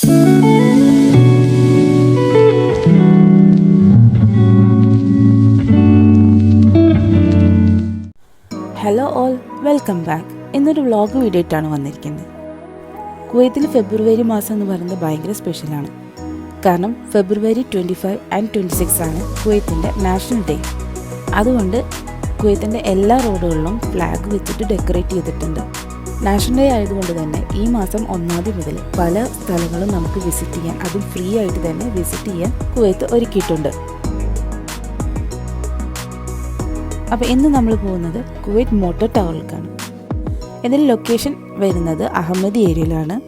Hello all, welcome back. ഇന്നൊരു vlog video ആയിട്ടാണ് വന്നിരിക്കുന്നത്. കുവൈത്തിൽ ഫെബ്രുവരി മാസം എന്ന് പറയുന്നത് ഭയങ്കര സ്പെഷ്യലാണ്. കാരണം ഫെബ്രുവരി 25 and 26 ആണ് കുവൈത്തിൻ്റെ നാഷണൽ ഡേ. അതുകൊണ്ട് കുവൈത്തിൻ്റെ എല്ലാ റോഡുകളിലും ഫ്ലാഗ് വെച്ചിട്ട് ഡെക്കറേറ്റ് ചെയ്തിട്ടുണ്ട്. നാഷണൽ ഡേ ആയതുകൊണ്ട് തന്നെ ഈ മാസം 1 മുതൽ പല സ്ഥലങ്ങളും നമുക്ക് വിസിറ്റ് ചെയ്യാൻ, അതും ഫ്രീ ആയിട്ട് തന്നെ വിസിറ്റ് ചെയ്യാൻ കുവൈത്ത് ഒരുക്കിയിട്ടുണ്ട്. അപ്പോൾ ഇന്ന് നമ്മൾ പോകുന്നത് കുവൈറ്റ് മോട്ടോർ ടവറിലേക്കാണ്. ഇതിൻ്റെ ലൊക്കേഷൻ വരുന്നത് അഹമ്മദി ഏരിയയിലാണ്.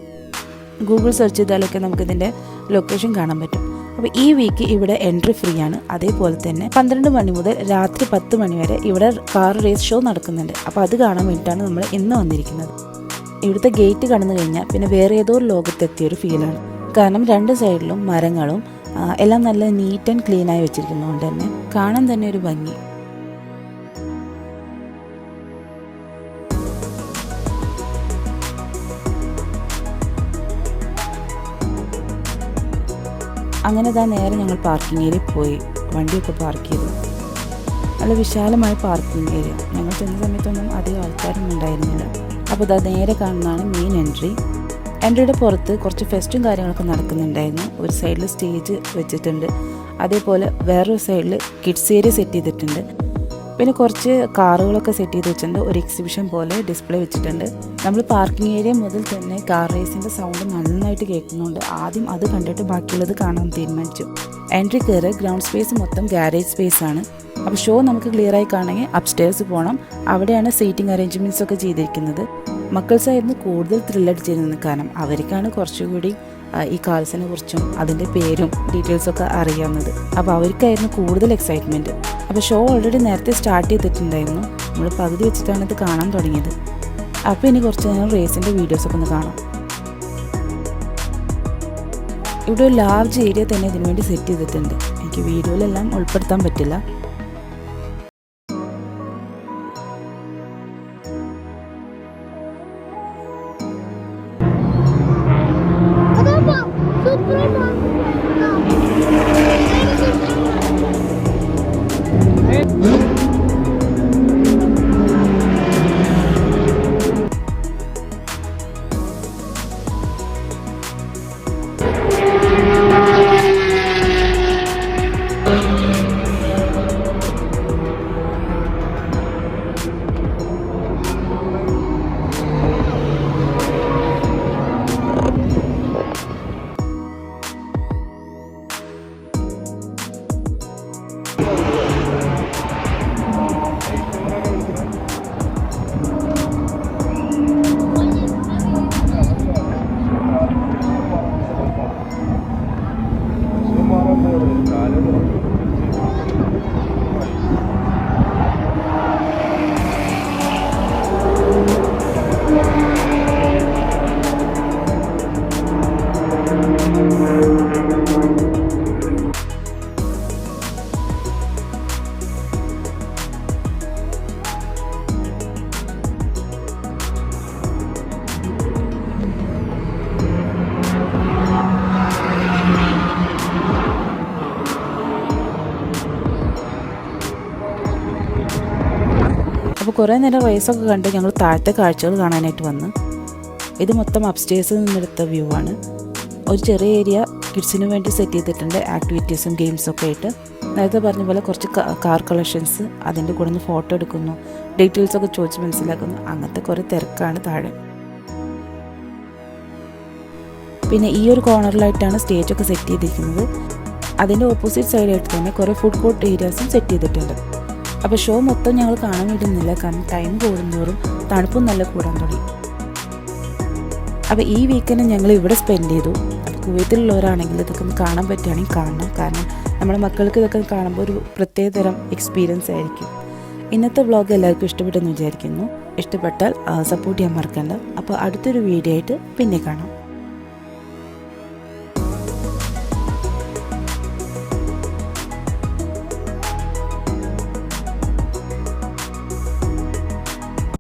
ഗൂഗിൾ സെർച്ച് ചെയ്താലൊക്കെ നമുക്കിതിൻ്റെ ലൊക്കേഷൻ കാണാൻ പറ്റും. അപ്പോൾ ഈ വീക്ക് ഇവിടെ എൻട്രി ഫ്രീ ആണ്. അതേപോലെ തന്നെ 12 മണി മുതൽ രാത്രി 10 മണി വരെ ഇവിടെ കാർ റേസ് ഷോ നടക്കുന്നുണ്ട്. അപ്പോൾ അത് കാണാൻ വേണ്ടിയിട്ടാണ് നമ്മൾ ഇന്ന് വന്നിരിക്കുന്നത്. ഇവിടുത്തെ ഗേറ്റ് കടന്നു കഴിഞ്ഞാൽ പിന്നെ വേറെ ഏതോ ലോകത്തെത്തിയൊരു ഫീലാണ്. കാരണം 2 സൈഡിലും മരങ്ങളും എല്ലാം നല്ല നീറ്റ് ആൻഡ് ക്ലീനായി വെച്ചിരിക്കുന്നതുകൊണ്ട് തന്നെ കാണാൻ തന്നെ ഒരു ഭംഗി. അങ്ങനെ നേരെ ഞങ്ങൾ പാർക്കിംഗ് ഏരിയയിൽ പോയി വണ്ടിയൊക്കെ പാർക്ക് ചെയ്തു. നല്ല വിശാലമായ പാർക്കിംഗ് ഏരിയ. ഞങ്ങൾ ചെന്ന സമയത്തൊന്നും അധികം ആൾക്കാരൊന്നും ഉണ്ടായിരുന്നില്ല. അപ്പോൾ നേരെ കാണുന്നതാണ് മെയിൻ എൻട്രി. എൻട്രിയുടെ പുറത്ത് കുറച്ച് ഫെസ്റ്റും കാര്യങ്ങളൊക്കെ നടക്കുന്നുണ്ടായിരുന്നു. ഒരു സൈഡിൽ സ്റ്റേജ് വെച്ചിട്ടുണ്ട്, അതേപോലെ വേറൊരു സൈഡിൽ കിഡ്സ് ഏരിയ സെറ്റ് ചെയ്തിട്ടുണ്ട്. പിന്നെ കുറച്ച് കാറുകളൊക്കെ സെറ്റ് ചെയ്ത് വെച്ചിട്ടുണ്ട്. ഒരു എക്സിബിഷൻ പോലെ ഡിസ്പ്ലേ വെച്ചിട്ടുണ്ട്. നമ്മൾ പാർക്കിംഗ് ഏരിയ മുതൽ തന്നെ കാർ റേസിൻ്റെ സൗണ്ട് നന്നായിട്ട് കേൾക്കുന്നുണ്ട്. ആദ്യം അത് കണ്ടിട്ട് ബാക്കിയുള്ളത് കാണാൻ തീരുമാനിച്ചു. എൻട്രി കയറി ഗ്രൗണ്ട് സ്പേസ് മൊത്തം ഗാരേജ് സ്പേസ് ആണ്. അപ്പോൾ ഷോ നമുക്ക് ക്ലിയറായി കാണണമെങ്കിൽ അപ്സ്റ്റേഴ്സ് പോകണം. അവിടെയാണ് സീറ്റിംഗ് അറേഞ്ച്മെൻറ്റ്സ് ഒക്കെ ചെയ്തിരിക്കുന്നത്. മക്കൾസായിരുന്നു കൂടുതൽ ത്രില്ലടിച്ചിരുന്നത്. കാരണം അവർക്കാണ് കുറച്ചുകൂടി ഈ കാർസിനെ കുറിച്ചും അതിൻ്റെ പേരും ഡീറ്റെയിൽസൊക്കെ അറിയാവുന്നത്. അപ്പോൾ അവർക്കായിരുന്നു കൂടുതൽ എക്സൈറ്റ്മെൻറ്റ്. അപ്പോൾ ഷോ ഓൾറെഡി നേരത്തെ സ്റ്റാർട്ട് ചെയ്തിട്ടുണ്ടായിരുന്നു. നമ്മൾ പകുതി വെച്ചിട്ടാണ് ഇത് കാണാൻ തുടങ്ങിയത്. അപ്പോൾ ഇനി കുറച്ച് നേരം റേസിൻ്റെ വീഡിയോസൊക്കെ ഒന്ന് കാണാം. ഇവിടെ ഒരു ലാർജ് ഏരിയ തന്നെ ഇതിനു വേണ്ടി സെറ്റ് ചെയ്തിട്ടുണ്ട്. എനിക്ക് വീഡിയോയിലെല്ലാം ഉൾപ്പെടുത്താൻ പറ്റില്ല. അപ്പോൾ കുറേ നേരം റേസൊക്കെ കണ്ട് ഞങ്ങൾ താഴത്തെ കാഴ്ചകൾ കാണാനായിട്ട് വന്നു. ഇത് മൊത്തം അപ്സ്റ്റേഴ്സിൽ നിന്നെടുത്ത വ്യൂ ആണ്. ഒരു ചെറിയ ഏരിയ കിഡ്സിന് വേണ്ടി സെറ്റ് ചെയ്തിട്ടുണ്ട്, ആക്ടിവിറ്റീസും ഗെയിംസൊക്കെ ആയിട്ട്. നേരത്തെ പറഞ്ഞ പോലെ കുറച്ച് കാർ കളക്ഷൻസ്, അതിൻ്റെ കൂടെ നിന്ന് ഫോട്ടോ എടുക്കുന്നു, ഡീറ്റെയിൽസൊക്കെ ചോദിച്ച് മനസ്സിലാക്കുന്നു. അങ്ങനത്തെ കുറേ തിരക്കാണ് താഴെ. പിന്നെ ഈ ഒരു കോർണറിലായിട്ടാണ് സ്റ്റേജൊക്കെ സെറ്റ് ചെയ്തിരിക്കുന്നത്. അതിൻ്റെ ഓപ്പോസിറ്റ് സൈഡായിട്ട് തന്നെ കുറേ ഫുഡ് കോർട്ട് ഏരിയാസും സെറ്റ് ചെയ്തിട്ടുണ്ട്. അപ്പോൾ ഷോ മൊത്തം ഞങ്ങൾ കാണാൻ വേണ്ടിയിരുന്നില്ല. കാരണം ടൈം കൂടുന്തോറും തണുപ്പും നല്ല കൂടാൻ തുടങ്ങി. അപ്പോൾ ഈ വീക്കെൻഡ് ഞങ്ങൾ ഇവിടെ സ്പെൻഡ് ചെയ്തു. അപ്പോൾ കുവൈത്തിലുള്ളവരാണെങ്കിൽ ഇതൊക്കെ ഒന്ന് കാണാൻ പറ്റുകയാണെങ്കിൽ കാണണം. കാരണം നമ്മുടെ മക്കൾക്ക് ഇതൊക്കെ കാണുമ്പോൾ ഒരു പ്രത്യേക തരം എക്സ്പീരിയൻസ് ആയിരിക്കും. ഇന്നത്തെ വ്ളോഗ് എല്ലാവർക്കും ഇഷ്ടപ്പെട്ടെന്ന് വിചാരിക്കുന്നു. ഇഷ്ടപ്പെട്ടാൽ സപ്പോർട്ട് ചെയ്യാൻ മറക്കണ്ട. അപ്പോൾ അടുത്തൊരു വീഡിയോ ആയിട്ട് പിന്നെ കാണാം.